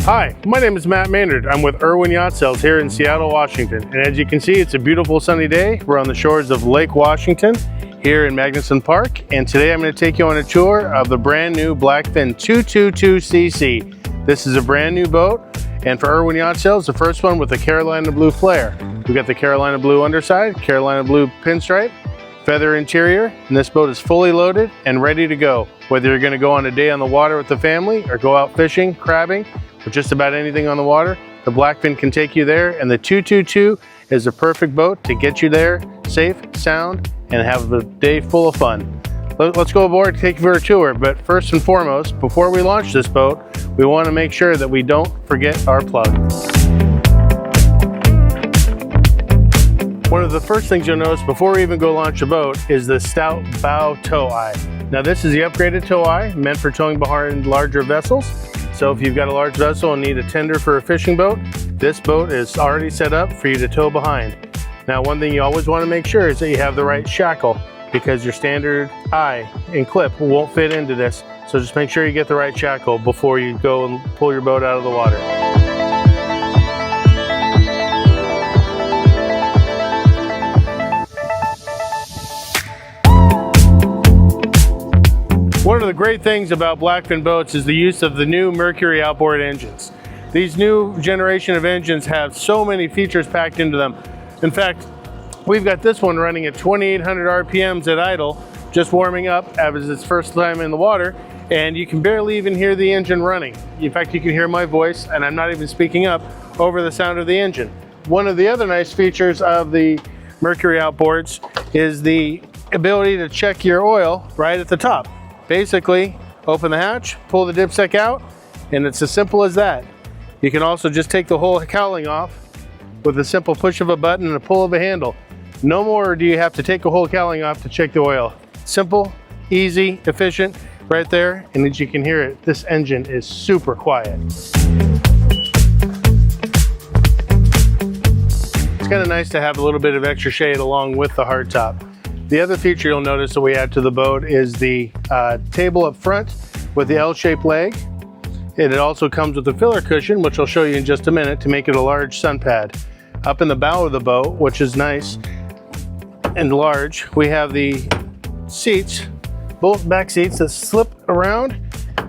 Hi, my name is Matt Maynard. I'm with Irwin Yacht Sales here in Seattle, Washington. And as you can see, it's a beautiful sunny day. We're on the shores of Lake Washington here in Magnuson Park. And today I'm going to take you on a tour of the brand new Blackfin 222CC. This is a brand new boat. And for Irwin Yacht Sales, the first one with the Carolina blue flare. We've got the Carolina blue underside, Carolina blue pinstripe, feather interior, and this boat is fully loaded and ready to go. Whether you're going to go on a day on the water with the family or go out fishing, crabbing, or just about anything on the water, the Blackfin can take you there, and the 222 is a perfect boat to get you there safe, sound, and have a day full of fun. Let's go aboard and take you for a tour, but first and foremost, before we launch this boat, we want to make sure that we don't forget our plug. One of the first things you'll notice before we even go launch a boat is the stout bow tow eye. Now this is the upgraded tow eye meant for towing behind larger vessels. So if you've got a large vessel and need a tender for a fishing boat, this boat is already set up for you to tow behind. Now one thing you always want to make sure is that you have the right shackle, because your standard eye and clip won't fit into this. So just make sure you get the right shackle before you go and pull your boat out of the water. One of the great things about Blackfin boats is the use of the new Mercury outboard engines. These new generation of engines have so many features packed into them. In fact, we've got this one running at 2,800 RPMs at idle, just warming up as its first time in the water, and you can barely even hear the engine running. In fact, you can hear my voice, and I'm not even speaking up, over the sound of the engine. One of the other nice features of the Mercury outboards is the ability to check your oil right at the top. Basically, open the hatch, pull the dipstick out, and it's as simple as that. You can also just take the whole cowling off with a simple push of a button and a pull of a handle. No more do you have to take a whole cowling off to check the oil. Simple, easy, efficient, right there, and as you can hear it, this engine is super quiet. It's kind of nice to have a little bit of extra shade along with the hardtop. The other feature you'll notice that we add to the boat is the table up front with the L-shaped leg. And it also comes with a filler cushion, which I'll show you in just a minute, to make it a large sun pad. Up in the bow of the boat, which is nice and large, we have the seats, both back seats that slip around.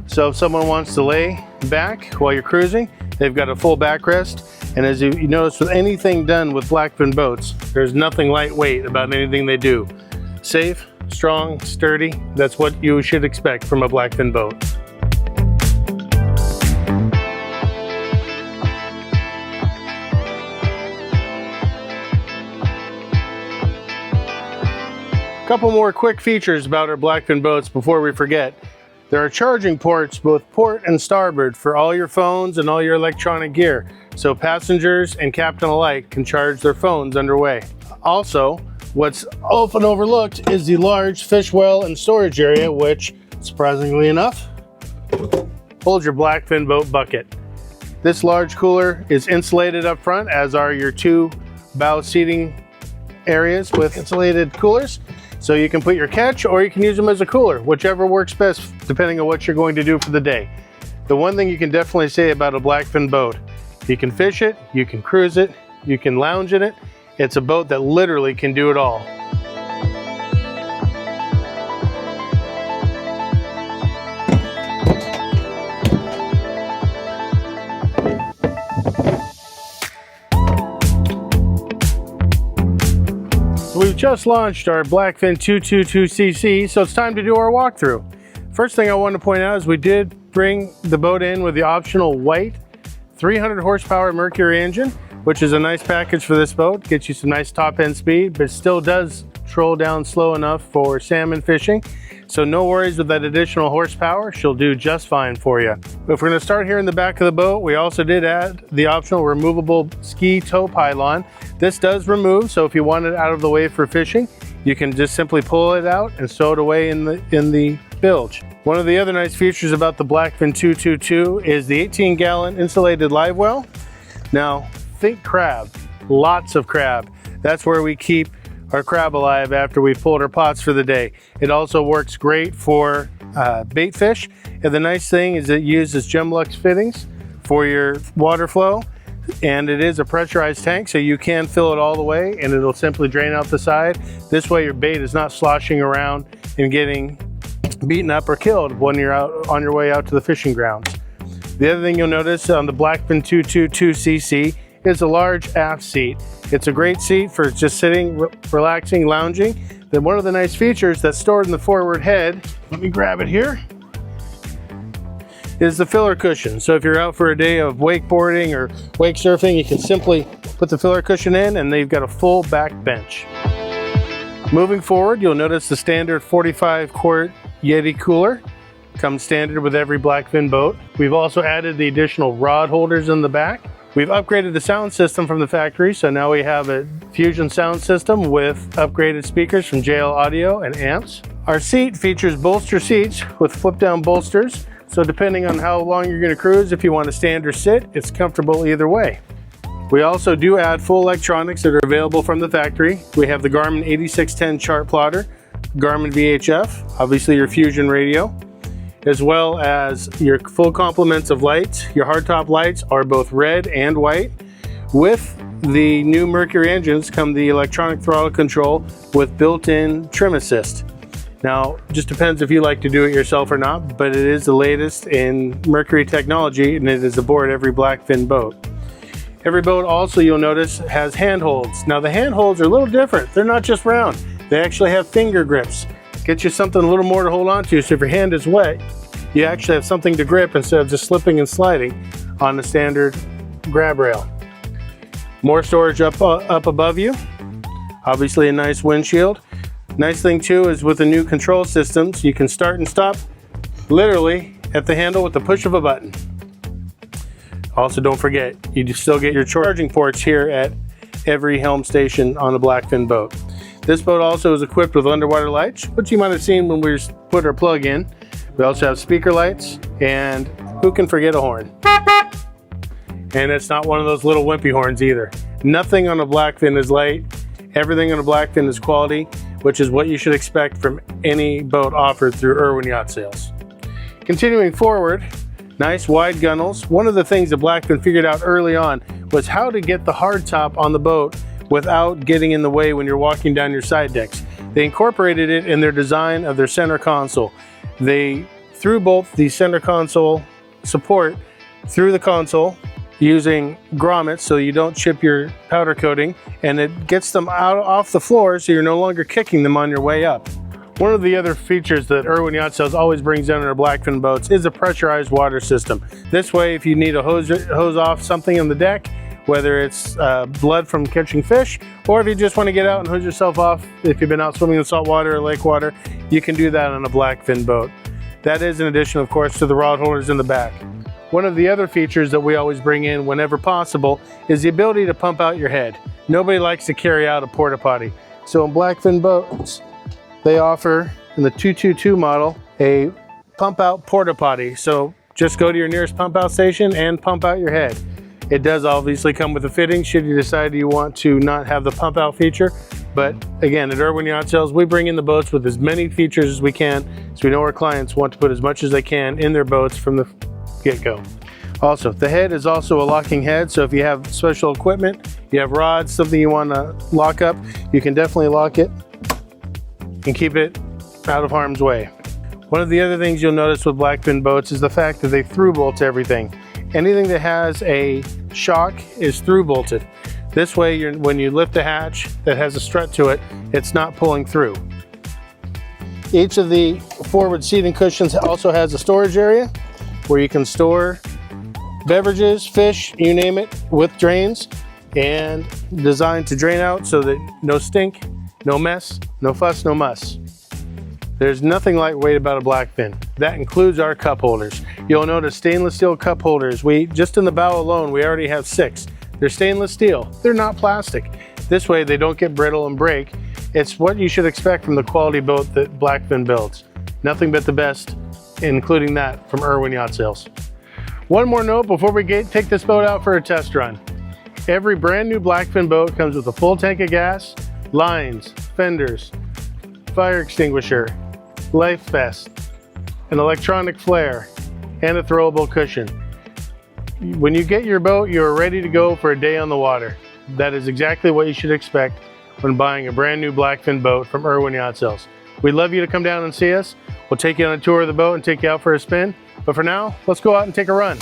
So if someone wants to lay back while you're cruising, they've got a full backrest. And as you notice with anything done with Blackfin boats, there's nothing lightweight about anything they do. Safe, strong, sturdy, that's what you should expect from a Blackfin boat. A couple more quick features about our Blackfin boats before we forget. There are charging ports both port and starboard for all your phones and all your electronic gear, so passengers and captain alike can charge their phones underway. Also, what's often overlooked is the large fish well and storage area, which, surprisingly enough, holds your Blackfin boat bucket. This large cooler is insulated up front, as are your two bow seating areas with insulated coolers. So you can put your catch or you can use them as a cooler, whichever works best depending on what you're going to do for the day. The one thing you can definitely say about a Blackfin boat, you can fish it, you can cruise it, you can lounge in it. It's a boat that literally can do it all. We've just launched our Blackfin 222CC, so it's time to do our walkthrough. First thing I want to point out is we did bring the boat in with the optional white 300 horsepower Mercury engine, which is a nice package for this boat. Gets you some nice top end speed, but still does troll down slow enough for salmon fishing. So no worries with that additional horsepower, she'll do just fine for you. If we're going to start here in the back of the boat, we also did add the optional removable ski tow pylon. This does remove, so if you want it out of the way for fishing, you can just simply pull it out and stow it away in the bilge. One of the other nice features about the Blackfin 222 is the 18-gallon insulated live well. Now, think crab, lots of crab. That's where we keep our crab alive after we've pulled our pots for the day. It also works great for bait fish. And the nice thing is it uses Gemlux fittings for your water flow, and it is a pressurized tank, so you can fill it all the way and it'll simply drain out the side. This way your bait is not sloshing around and getting beaten up or killed when you're out on your way out to the fishing grounds. The other thing you'll notice on the Blackfin 222CC is a large aft seat. It's a great seat for just sitting, relaxing, lounging. Then one of the nice features that's stored in the forward head, let me grab it here, is the filler cushion. So if you're out for a day of wakeboarding or wake surfing, you can simply put the filler cushion in and they've got a full back bench. Moving forward, you'll notice the standard 45-quart Yeti cooler. Comes standard with every Blackfin boat. We've also added the additional rod holders in the back. We've upgraded the sound system from the factory, so now we have a Fusion sound system with upgraded speakers from JL Audio and amps. Our seat features bolster seats with flip-down bolsters, so depending on how long you're going to cruise, if you want to stand or sit, it's comfortable either way. We also do add full electronics that are available from the factory. We have the Garmin 8610 chart plotter, Garmin VHF, obviously your Fusion radio, as well as your full complements of lights. Your hardtop lights are both red and white. With the new Mercury engines come the electronic throttle control with built-in trim assist. Now, just depends if you like to do it yourself or not, but it is the latest in Mercury technology and it is aboard every Blackfin boat. Every boat also, you'll notice, has handholds. Now the handholds are a little different. They're not just round. They actually have finger grips. Get you something a little more to hold on to, so if your hand is wet, you actually have something to grip instead of just slipping and sliding on the standard grab rail. More storage up above you. Obviously a nice windshield. Nice thing too is with the new control systems, you can start and stop literally at the handle with the push of a button. Also, don't forget, you still get your charging ports here at every Helm station on a Blackfin boat. This boat also is equipped with underwater lights, which you might have seen when we put our plug in. We also have speaker lights, and who can forget a horn? And it's not one of those little wimpy horns either. Nothing on a Blackfin is light. Everything on a Blackfin is quality, which is what you should expect from any boat offered through Irwin Yacht Sales. Continuing forward, nice wide gunnels. One of the things that Blackfin figured out early on was how to get the hardtop on the boat without getting in the way when you're walking down your side decks. They incorporated it in their design of their center console. They threw both the center console support through the console using grommets so you don't chip your powder coating, and it gets them out off the floor so you're no longer kicking them on your way up. One of the other features that Irwin Yacht Sales always brings down in our Blackfin boats is a pressurized water system. This way, if you need to hose off something on the deck, whether it's blood from catching fish, or if you just want to get out and hose yourself off, if you've been out swimming in salt water or lake water, you can do that on a Blackfin boat. That is in addition, of course, to the rod holders in the back. One of the other features that we always bring in whenever possible is the ability to pump out your head. Nobody likes to carry out a porta potty. So in Blackfin boats, they offer, in the 222 model, a pump out porta potty. So just go to your nearest pump out station and pump out your head. It does obviously come with a fitting should you decide you want to not have the pump out feature. But again, at Irwin Yacht Sales, we bring in the boats with as many features as we can, so we know our clients want to put as much as they can in their boats from the get-go. Also, the head is also a locking head, so if you have special equipment, you have rods, something you want to lock up, you can definitely lock it and keep it out of harm's way. One of the other things you'll notice with Blackfin boats is the fact that they through bolt everything. Anything that has a shock is through bolted. This way, when you lift the hatch that has a strut to it, it's not pulling through. Each of the forward seating cushions also has a storage area where you can store beverages, fish, you name it, with drains, and designed to drain out so that no stink, no mess, no fuss, no muss. There's nothing lightweight about a Blackfin. That includes our cup holders. You'll notice stainless steel cup holders. Just in the bow alone, we already have 6. They're stainless steel. They're not plastic. This way they don't get brittle and break. It's what you should expect from the quality boat that Blackfin builds. Nothing but the best, including that from Irwin Yacht Sales. One more note before we take this boat out for a test run. Every brand new Blackfin boat comes with a full tank of gas, lines, fenders, fire extinguisher, life vest, an electronic flare, and a throwable cushion. When you get your boat, you're ready to go for a day on the water. That is exactly what you should expect when buying a brand new Blackfin boat from Irwin Yacht Sales. We'd love you to come down and see us. We'll take you on a tour of the boat and take you out for a spin. But for now, let's go out and take a run.